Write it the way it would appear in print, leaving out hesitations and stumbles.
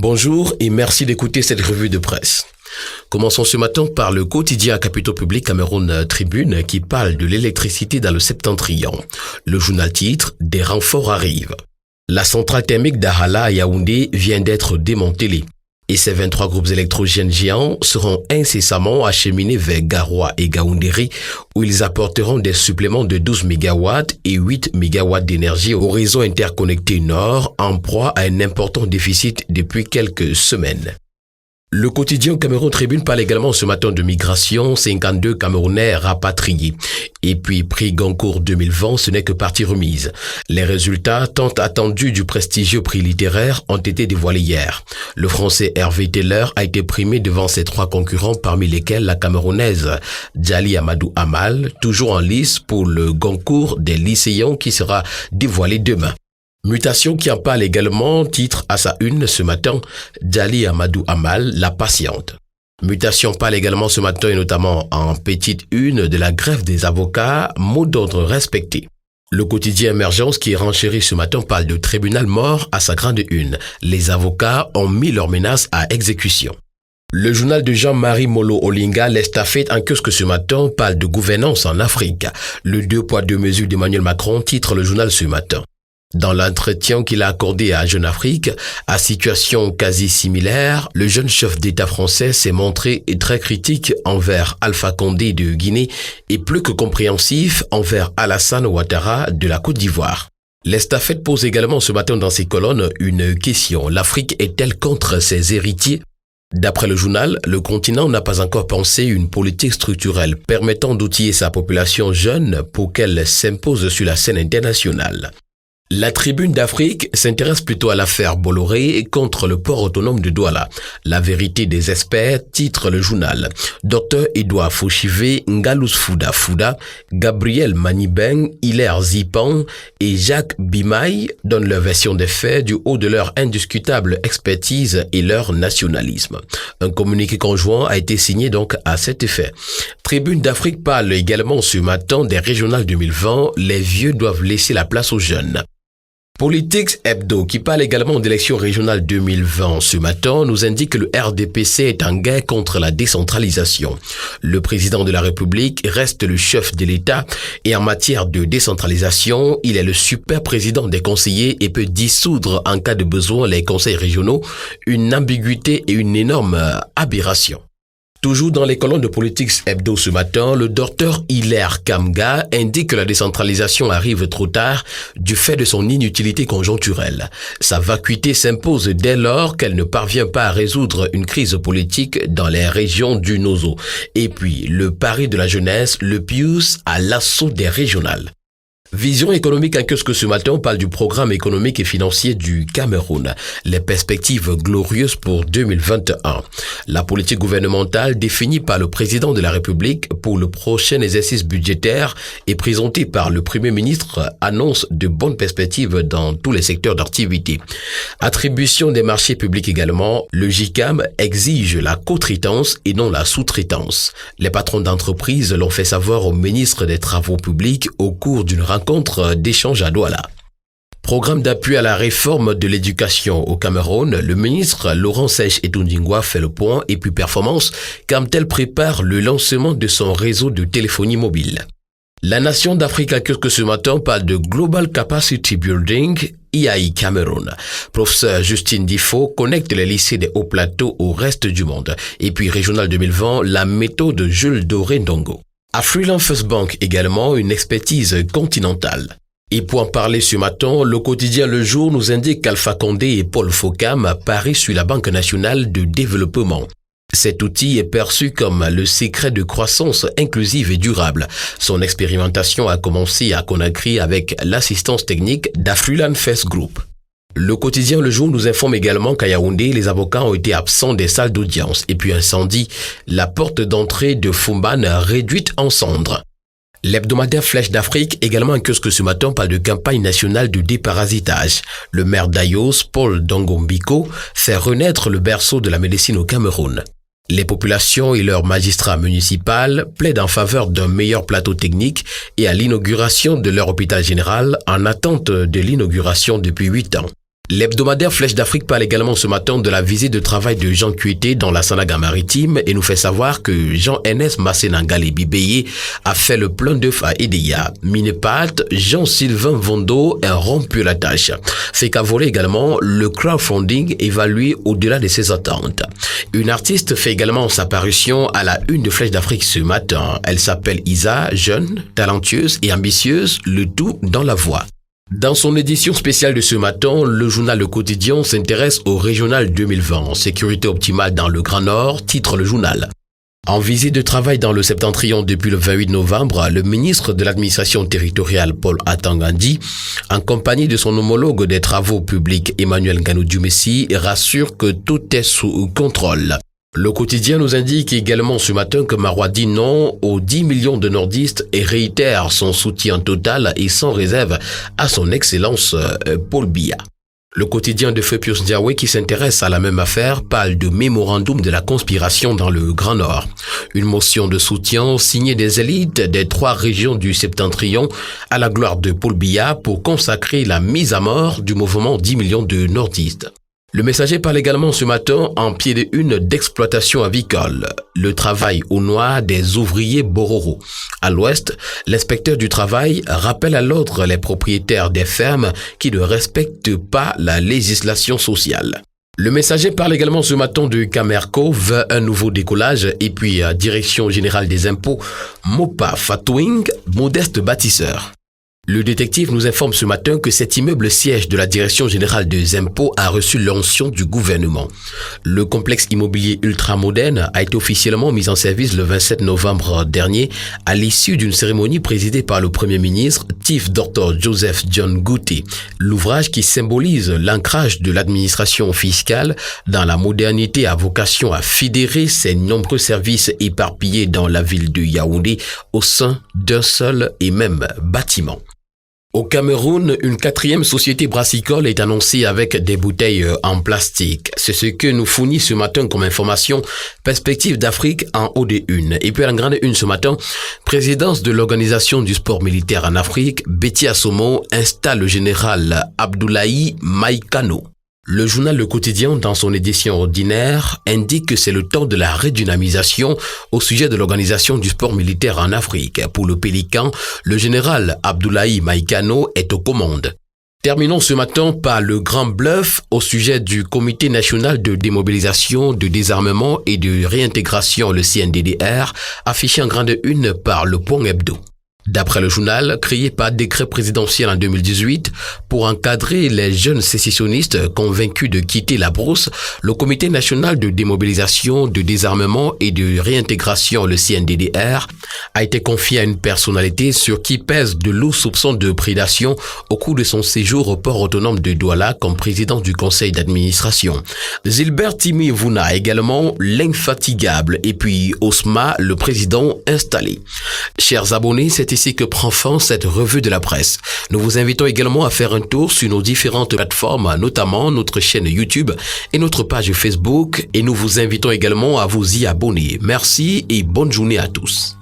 Bonjour et merci d'écouter cette revue de presse. Commençons ce matin par le quotidien Capitaux Public Cameroun Tribune qui parle de l'électricité dans le septentrion. Le journal titre « Des renforts arrivent ». La centrale thermique d'Ahala à Yaoundé vient d'être démantelée et ces 23 groupes électrogènes géants seront incessamment acheminés vers Garoua et Gaoundéry où ils apporteront des suppléments de 12 MW et 8 MW d'énergie au réseau interconnecté Nord en proie à un important déficit depuis quelques semaines. Le quotidien Cameroun Tribune parle également ce matin de migration, 52 Camerounais rapatriés. Et puis, prix Goncourt 2020, ce n'est que partie remise. Les résultats tant attendus du prestigieux prix littéraire ont été dévoilés hier. Le français Hervé Taylor a été primé devant ses 3 concurrents, parmi lesquels la camerounaise Djali Amadou Amal, toujours en lice pour le Goncourt des lycéens qui sera dévoilé demain. Mutation qui en parle également, titre à sa une ce matin, Djali Amadou Amal, la patiente. Mutation parle également ce matin et notamment en petite une de la grève des avocats, mot d'ordre respecté. Le quotidien Émergence qui est renchéri ce matin parle de tribunal mort à sa grande une. Les avocats ont mis leurs menaces à exécution. Le journal de Jean-Marie Molo Olinga, l'estafette en kiosque ce matin, parle de gouvernance en Afrique. Le 2 poids 2 mesures d'Emmanuel Macron titre le journal ce matin. Dans l'entretien qu'il a accordé à Jeune Afrique, à situation quasi similaire, le jeune chef d'État français s'est montré très critique envers Alpha Condé de Guinée et plus que compréhensif envers Alassane Ouattara de la Côte d'Ivoire. L'estafette pose également ce matin dans ses colonnes une question. L'Afrique est-elle contre ses héritiers ? D'après le journal, le continent n'a pas encore pensé une politique structurelle permettant d'outiller sa population jeune pour qu'elle s'impose sur la scène internationale. La Tribune d'Afrique s'intéresse plutôt à l'affaire Bolloré contre le port autonome de Douala. La vérité des experts titre le journal. Dr Edouard Fauchivé, Ngalous Fouda, Gabriel Manibeng, Hilaire Zipan et Jacques Bimaï donnent leur version des faits du haut de leur indiscutable expertise et leur nationalisme. Un communiqué conjoint a été signé donc à cet effet. Tribune d'Afrique parle également ce matin des régionales 2020. Les vieux doivent laisser la place aux jeunes. Politics Hebdo, qui parle également d'élections régionales 2020 ce matin, nous indique que le RDPC est en guerre contre la décentralisation. Le président de la République reste le chef de l'État et en matière de décentralisation, il est le super président des conseillers et peut dissoudre en cas de besoin les conseils régionaux, une ambiguïté et une énorme aberration. Toujours dans les colonnes de Politics Hebdo ce matin, le docteur Hilaire Kamga indique que la décentralisation arrive trop tard du fait de son inutilité conjoncturelle. Sa vacuité s'impose dès lors qu'elle ne parvient pas à résoudre une crise politique dans les régions du Nozo. Et puis, le pari de la jeunesse, le Pius à l'assaut des régionales. Vision économique en kiosque ce matin, on parle du programme économique et financier du Cameroun. Les perspectives glorieuses pour 2021. La politique gouvernementale définie par le président de la République pour le prochain exercice budgétaire et présentée par le Premier ministre annonce de bonnes perspectives dans tous les secteurs d'activité. Attribution des marchés publics également, le JICAM exige la co-traitance et non la sous-traitance. Les patrons d'entreprises l'ont fait savoir au ministre des Travaux publics au cours d'une rencontre d'échange à Douala. Programme d'appui à la réforme de l'éducation au Cameroun, le ministre Laurent Sèche-Etundingwa fait le point et puis performance quand elle prépare le lancement de son réseau de téléphonie mobile. La nation d'Afrique accueille que ce matin parle de Global Capacity Building, IAI Cameroun. Professeur Justine Difo connecte les lycées des hauts plateaux au reste du monde. Et puis Régional 2020, la méthode Jules Doré Ndongo. À Freeland First Bank également, une expertise continentale. Et pour en parler ce matin, le quotidien Le Jour nous indique qu'Alpha Condé et Paul Focam parient sur la Banque nationale de développement. Cet outil est perçu comme le secret de croissance inclusive et durable. Son expérimentation a commencé à Conakry avec l'assistance technique d'Afriland First Group. Le quotidien Le Jour nous informe également qu'à Yaoundé, les avocats ont été absents des salles d'audience. Et puis incendie, la porte d'entrée de Fumban réduite en cendres. L'hebdomadaire Flèche d'Afrique, également un kiosque ce matin, parle de campagne nationale de déparasitage. Le maire d'Ayos, Paul Dongombiko, fait renaître le berceau de la médecine au Cameroun. Les populations et leurs magistrats municipaux plaident en faveur d'un meilleur plateau technique et à l'inauguration de leur hôpital général en attente de l'inauguration depuis 8 ans. L'hebdomadaire Flèche d'Afrique parle également ce matin de la visite de travail de Jean Kuité dans la Sanaga maritime et nous fait savoir que Jean-Ernest Massenangali Bibeye a fait le plein d'œufs à Edea. Minepat, Jean-Sylvain Vondo a rompu la tâche. C'est qu'à voler également le crowdfunding évalué au-delà de ses attentes. Une artiste fait également sa parution à la une de Flèche d'Afrique ce matin. Elle s'appelle Isa, jeune, talentueuse et ambitieuse, le tout dans la voix. Dans son édition spéciale de ce matin, le journal Le Quotidien s'intéresse au Régional 2020. Sécurité optimale dans le Grand Nord, titre le journal. En visite de travail dans le Septentrion depuis le 28 novembre, le ministre de l'administration territoriale Paul Atangandi, en compagnie de son homologue des travaux publics Emmanuel Nganou-Dumessi, rassure que tout est sous contrôle. Le quotidien nous indique également ce matin que Marois dit non aux 10 millions de nordistes et réitère son soutien total et sans réserve à son excellence Paul Biya. Le quotidien de Feu Pius Ndiaye qui s'intéresse à la même affaire parle de mémorandum de la conspiration dans le Grand Nord. Une motion de soutien signée des élites des 3 régions du Septentrion à la gloire de Paul Biya pour consacrer la mise à mort du mouvement 10 millions de nordistes. Le Messager parle également ce matin en pied de une d'exploitation avicole. Le travail au noir des ouvriers Bororo. À l'ouest, l'inspecteur du travail rappelle à l'ordre les propriétaires des fermes qui ne respectent pas la législation sociale. Le Messager parle également ce matin de Camerco vers un nouveau décollage et puis Direction générale des impôts, Mopa Fatwing, modeste bâtisseur. Le détective nous informe ce matin que cet immeuble siège de la Direction générale des impôts a reçu l'onction du gouvernement. Le complexe immobilier ultramoderne a été officiellement mis en service le 27 novembre dernier à l'issue d'une cérémonie présidée par le Premier ministre Chief Dr Joseph John Gouté. L'ouvrage qui symbolise l'ancrage de l'administration fiscale dans la modernité a vocation à fédérer ses nombreux services éparpillés dans la ville de Yaoundé au sein d'un seul et même bâtiment. Au Cameroun, une 4e société brassicole est annoncée avec des bouteilles en plastique. C'est ce que nous fournit ce matin comme information Perspective d'Afrique en haut des unes. Et puis à la grande une ce matin, présidence de l'Organisation du sport militaire en Afrique, Betty Assomo installe le général Abdoulaye Maïkano. Le journal Le Quotidien, dans son édition ordinaire, indique que c'est le temps de la redynamisation au sujet de l'organisation du sport militaire en Afrique. Pour le Pélican, le général Abdoulaye Maïkano est aux commandes. Terminons ce matin par le grand bluff au sujet du Comité national de démobilisation, de désarmement et de réintégration, le CNDDR, affiché en grande une par le Point Hebdo. D'après le journal, créé par décret présidentiel en 2018 pour encadrer les jeunes sécessionnistes convaincus de quitter la brousse, le Comité national de démobilisation, de désarmement et de réintégration, le CNDDR, a été confié à une personnalité sur qui pèse de lourds soupçons de prédation au cours de son séjour au port autonome de Douala comme président du conseil d'administration. Gilbert Timi Vouna également l'infatigable et puis Osma, le président installé. Chers abonnés, c'est ici que prend fin cette revue de la presse. Nous vous invitons également à faire un tour sur nos différentes plateformes, notamment notre chaîne YouTube et notre page Facebook, et nous vous invitons également à vous y abonner. Merci et bonne journée à tous.